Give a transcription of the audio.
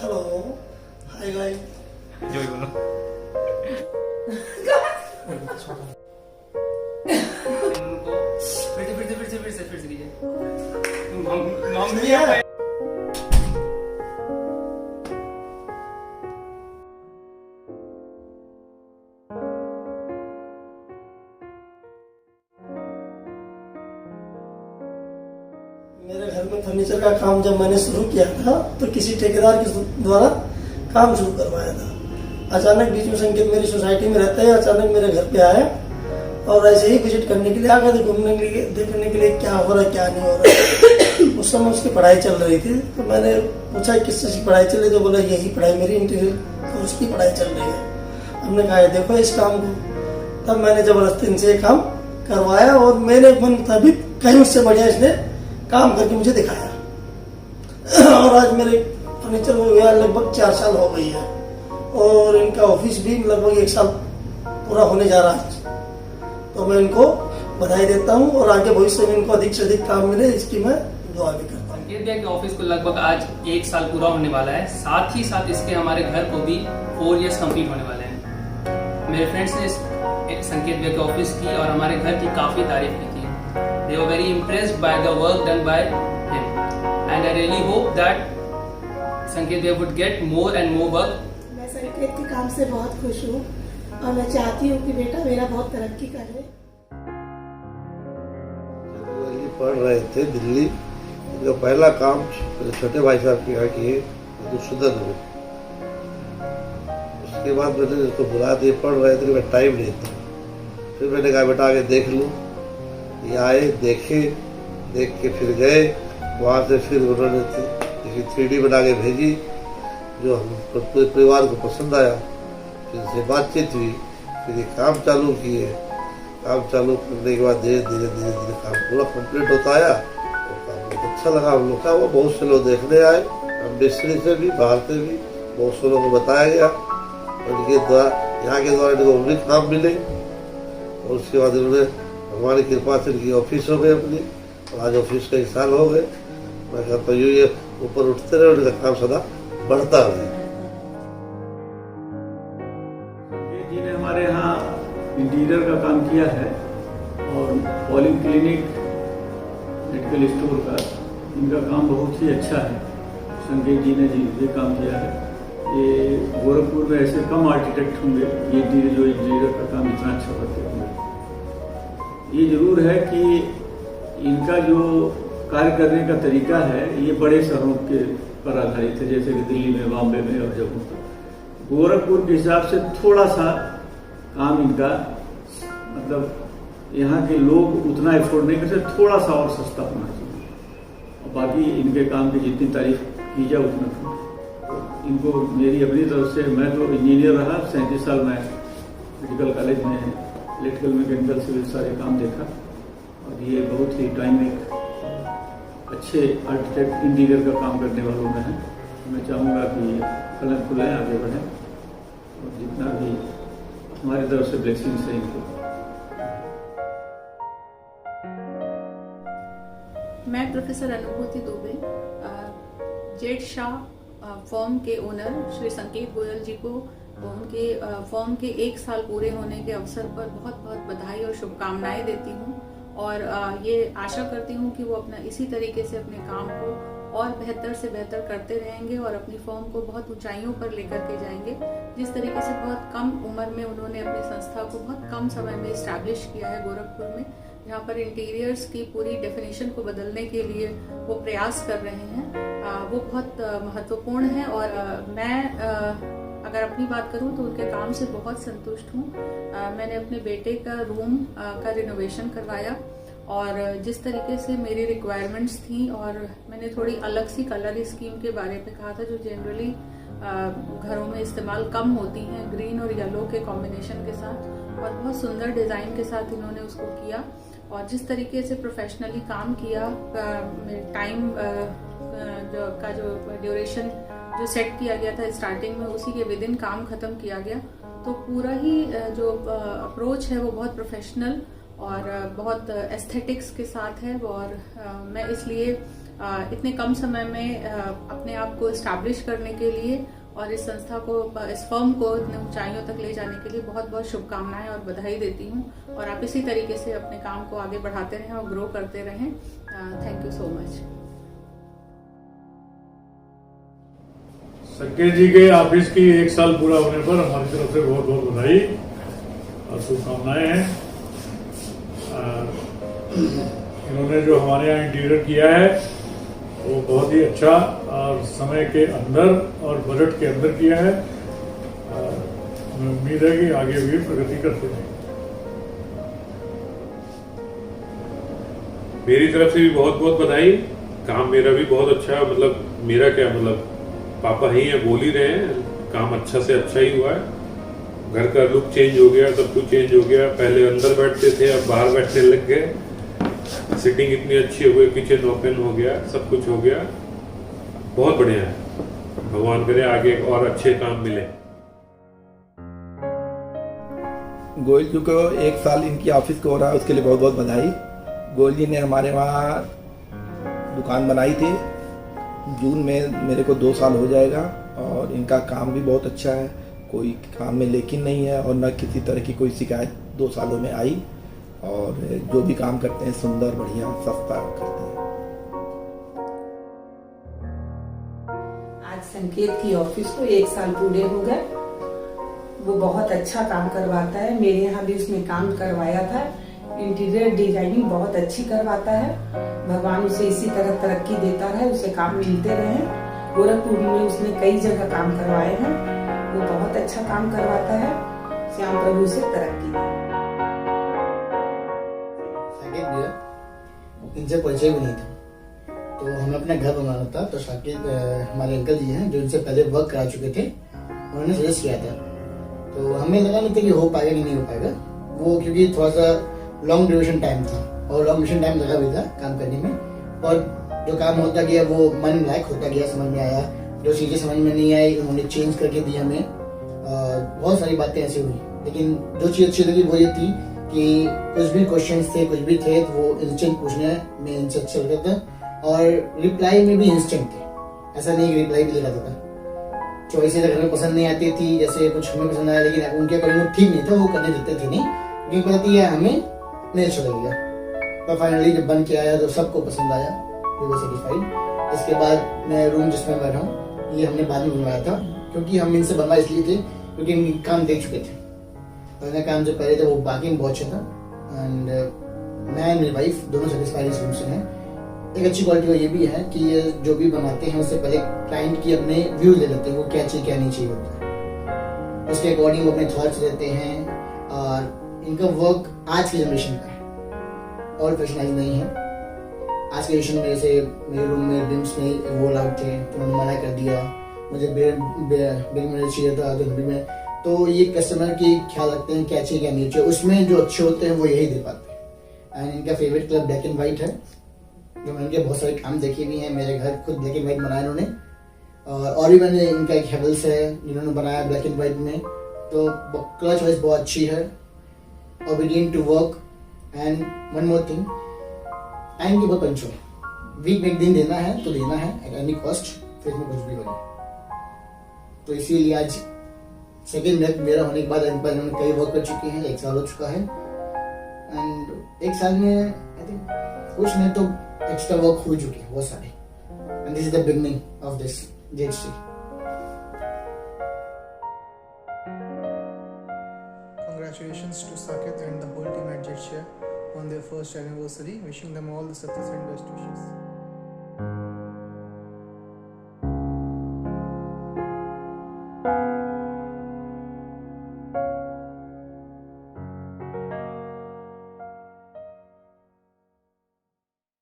Hello hi guys जो भी बोलो। उनको फिर से कीजिए। मम्मी मेरे घर में फर्नीचर का काम जब मैंने शुरू किया था तो किसी ठेकेदार के द्वारा काम शुरू करवाया था। अचानक बीच में संकेत मेरी सोसाइटी में रहता है, अचानक मेरे घर पे आया और ऐसे ही विजिट करने के लिए आ गए थे, घूमने के लिए, देखने के लिए क्या हो रहा है क्या नहीं हो रहा है। उस समय उसकी पढ़ाई चल रही थी तो मैंने पूछा किस चीज़ की पढ़ाई चल रही, तो बोला यही पढ़ाई मेरी इंटीरियर कोर्स की पढ़ाई चल रही है। हमने कहा देखो इस काम को, तब मैंने जबरदस्ती इनसे काम करवाया और मेरे मन मुताबिक कहीं उससे बढ़िया इसने काम करके मुझे दिखाया। और आज मेरे फर्नीचर में हुआ लगभग 4 साल हो गई है और इनका ऑफिस भी लगभग 1 साल पूरा होने जा रहा है। तो मैं इनको बधाई देता हूँ और आगे भविष्य में इनको अधिक से अधिक काम मिले इसकी मैं दुआ भी करता हूँ। संकेत भैया के ऑफिस को लगभग आज 1 साल पूरा होने वाला है, साथ ही साथ इसके हमारे घर को भी 4 इयर्स कंप्लीट होने वाले हैं। मेरे फ्रेंड्स ने संकेत भैया के ऑफिस की और हमारे घर की काफी तारीफ की थी। They were very impressed by the work done by him, and I really hope that Sanket Bhaiya would get more and more work. मैं संकेत के काम से बहुत खुश हूँ और मैं चाहती हूँ कि बेटा मेरा बहुत तरक्की करे। जब पढ़ रहे थे दिल्ली, उनका पहला काम मेरे छोटे भाई साहब के यहाँ किए मधुसूदन में। उसके बाद मैंने उनको बुला दिए, पढ़ रहे थे, मैं टाइम नहीं था। फिर मैंने कहा बेटा आगे देख लूँ। ये आए, देखे, देख के फिर गए। वहाँ से फिर उन्होंने 3D बना के भेजी जो हम पूरे परिवार को पसंद आया। फिर से बातचीत हुई, फिर ये काम चालू किए। काम चालू करने के बाद धीरे धीरे काम पूरा कंप्लीट होता आया और काम बहुत अच्छा लगा हम लोग का। वो बहुत से लोग देखने आए, हम मिस्त्री से भी, बाहर से भी बहुत से लोगों को बताया गया। उनके द्वारा यहाँ के द्वारा इनको भी काम मिले और उसके बाद इन्होंने हमारी कृपा से इनकी ऑफिस हो गई अपनी और आज ऑफिस का 1 साल हो गए। मैं कहता हूँ ये ऊपर उठते रहे, उनका काम सदा बढ़ता रहे। जी ने हमारे यहाँ इंटीरियर का काम किया है और पॉलिंग क्लिनिक मेडिकल स्टोर का इनका काम बहुत ही अच्छा है। संकेत जी ने ये काम किया है। ये गोरखपुर में ऐसे कम आर्किटेक्ट होंगे ये जो इंटीरियर का काम इतना अच्छा करते होंगे। ये जरूर है कि इनका जो कार्य करने का तरीका है ये बड़े शहरों के पर आधारित है, जैसे कि दिल्ली में, बॉम्बे में और जम्मू में। गोरखपुर के हिसाब से थोड़ा सा काम इनका मतलब यहाँ के लोग उतना एफोर्ड नहीं कर सकते, थोड़ा सा और सस्ता होना चाहिए। और बाकी इनके काम की जितनी तारीफ की जाए उतना कम। तो इनको मेरी अपनी तरफ से, मैं तो इंजीनियर रहा 37 साल में मेडिकल कॉलेज में इलेक्ट्रिकल मैकेनिकल सिविल सारे काम देखा और ये बहुत ही टाइमिक अच्छे आर्किटेक्ट इंटीरियर का काम करने वालों में है। मैं चाहूँगा कि कलम खुलें, आगे बढ़ें और जितना भी हमारी तरफ से ब्लेसिंग्स है इनको। मैं प्रोफेसर अनुभूति दुबे जेड शाह फॉर्म के ओनर श्री संकेत गोयल जी को उनके फॉर्म के 1 साल पूरे होने के अवसर पर बहुत बहुत बधाई और शुभकामनाएं देती हूँ और ये आशा करती हूँ कि वो अपना इसी तरीके से अपने काम को और बेहतर से बेहतर करते रहेंगे और अपनी फॉर्म को बहुत ऊंचाइयों पर लेकर के जाएंगे। जिस तरीके से बहुत कम उम्र में उन्होंने अपनी संस्था को बहुत कम समय में इस्टेब्लिश किया है गोरखपुर में, जहाँ पर इंटीरियर्स की पूरी डेफिनेशन को बदलने के लिए वो प्रयास कर रहे हैं, वो बहुत महत्वपूर्ण है। और मैं अगर अपनी बात करूं तो उनके काम से बहुत संतुष्ट हूं। मैंने अपने बेटे का रूम का रिनोवेशन करवाया और जिस तरीके से मेरी रिक्वायरमेंट्स थी और मैंने थोड़ी अलग सी कलर स्कीम के बारे में कहा था जो जनरली घरों में इस्तेमाल कम होती हैं, ग्रीन और येलो के कॉम्बिनेशन के साथ, और बहुत सुंदर डिज़ाइन के साथ इन्होंने उसको किया। और जिस तरीके से प्रोफेशनली काम किया, टाइम जो ड्यूरेशन जो सेट किया गया था स्टार्टिंग में, उसी के विदिन काम खत्म किया गया। तो पूरा ही जो अप्रोच है वो बहुत प्रोफेशनल और बहुत एस्थेटिक्स के साथ है। और मैं इसलिए इतने कम समय में अपने आप को इस्टेब्लिश करने के लिए और इस संस्था को, इस फर्म को इतने ऊंचाइयों तक ले जाने के लिए बहुत बहुत शुभकामनाएं और बधाई देती हूं। और आप इसी तरीके से अपने काम को आगे बढ़ाते रहें और ग्रो करते रहें। Thank you so much. संकेत जी के ऑफिस की 1 साल पूरा होने पर हमारी तरफ से बहुत बहुत बधाई और शुभकामनाएं हैं। इन्होंने जो हमारे यहाँ इंटीरियर किया है वो बहुत ही अच्छा और समय के अंदर और बजट के अंदर किया है। हमें उम्मीद है कि आगे भी प्रगति करते रहेंगे। मेरी तरफ से भी बहुत बहुत बधाई। काम मेरा भी बहुत अच्छा है, मतलब मेरा क्या, मतलब पापा ही है, बोल ही रहे हैं, काम अच्छा से अच्छा ही हुआ है। घर का लुक चेंज हो गया, सब कुछ चेंज हो गया। पहले अंदर बैठते थे, अब बाहर बैठने लग गए। सिटिंग इतनी अच्छी हो गई, किचन ओपन हो गया, सब कुछ हो गया, बहुत बढ़िया है। भगवान करे आगे और अच्छे काम मिले। गोयल जी को 1 साल इनकी ऑफिस को हो रहा है, उसके लिए बहुत बहुत बधाई। गोयल जी ने हमारे वहाँ दुकान बनाई थी, जून में मेरे को 2 साल हो जाएगा और इनका काम भी बहुत अच्छा है, कोई काम में लेकिन नहीं है और न किसी तरह की कोई शिकायत 2 सालों में आई। और जो भी काम करते हैं सुंदर, बढ़िया, सस्ता करते हैं। आज संकेत की ऑफिस को 1 साल पूरे हो गए। वो बहुत अच्छा काम करवाता है, मेरे यहाँ भी उसने काम करवाया था। इंटीरियर डिजाइनिंग बहुत अच्छी करवाता है। भगवान उसे इसी तरह तरक्की देता रहे, उसे काम मिलते रहे। गोरखपुर में उसने कई जगह काम करवाए हैं, वो बहुत अच्छा काम करवाता है। श्याम प्रभु से तरक्की दे। इनसे परिचय भी नहीं था, तो हमें अपना घर बनाना था। तो साकिब हमारे अंकल जी हैं जो इनसे पहले वर्क करा चुके थे, उन्होंने सजेस्ट किया था। तो हमें लगा नहीं था कि हो पाएगा कि नहीं हो पाएगा वो, क्योंकि थोड़ा सा लॉन्ग ड्यूरेशन टाइम था और लॉन्ग ड्यूरेशन टाइम लगा भी था काम करने में। और जो काम होता गया वो मन लायक होता गया, समझ में आया। जो चीज़ें समझ में नहीं आई उन्होंने चेंज करके दी हमें। बहुत सारी बातें ऐसी हुई, लेकिन जो चीज़ अच्छी लगी वो ये थी कि कुछ भी क्वेश्चंस थे, कुछ भी थे, तो वो इंस्टेंट पूछने में इनसे अच्छा लगता था। और रिप्लाई में भी इंस्टेंट थे, ऐसा नहीं कि रिप्लाई भी लगाता था। चॉइसेस अगर हमें पसंद नहीं आती थी, जैसे कुछ हमें पसंद आया लेकिन उनके अकॉर्डिंग वो ठीक नहीं था, वो करने देते थे नहीं, क्योंकि पता है हमें नहीं अच्छा लगेगा। पर फाइनली जब बन के आया तो सबको पसंद आया, वी वर सेटिस्फाइड। इसके बाद मैं रूम जिसमें बैठा हूँ ये हमने बाद में बनवाया था, क्योंकि हम इनसे बनवा इसलिए थे क्योंकि इनके काम देख चुके थे। पहले काम जो पहले थे वो बाकी में बहुत अच्छा था। एंड मैं मेरी वाइफ दोनों सेटिस्फाइड इस रूम से हैं। एक अच्छी क्वालिटी का ये भी है कि ये जो भी बनाते हैं उससे पहले क्लाइंट की अपने व्यू ले लेते हैं, वो क्या चाहिए क्या नहीं चाहिए होता है, उसके अकॉर्डिंग वो अपने थॉट्स देते हैं। और इनका वर्क आज की जनरेशन का है और प्रोफेशनलाइज नहीं है। आज के जनरेशन में जैसे मेरे रूम में बिम्स में वो लाउड थे तो उन्होंने मना कर दिया, मुझे बिल में चाहिए था तो में। तो ये कस्टमर की ख्याल रखते हैं क्या चाहिए क्या नहीं चाहिए, उसमें जो अच्छे होते हैं वो यही दे पाते हैं। एंड इनका favourite colour black and white है, जो मैंने इनके बहुत सारे काम देखे भी हैं। मेरे घर खुद ब्लैक एंड व्हाइट बनाया इन्होंने, और भी मैंने इनका एक हेवल्स है जिन्होंने बनाया ब्लैक एंड व्हाइट में। तो कलर चॉइस बहुत अच्छी है, obedient to work. And one more thing, time की बहुत पंचुअल, वीक में एक दिन देना है तो देना है एट एनी कॉस्ट, फिर में कुछ भी हो जाए। तो इसीलिए आज सेकेंड मैच मेरा होने के बाद इन पर इन्होंने कई वर्क कर चुके हैं, 1 साल हो चुका है। एंड 1 साल में आई थिंक कुछ नहीं तो एक्स्ट्रा वर्क हो चुके हैं बहुत सारे। And this is the beginning of this JHC. Congratulations to Saket and the whole team at JHC on their first anniversary. Wishing them all the success and best wishes.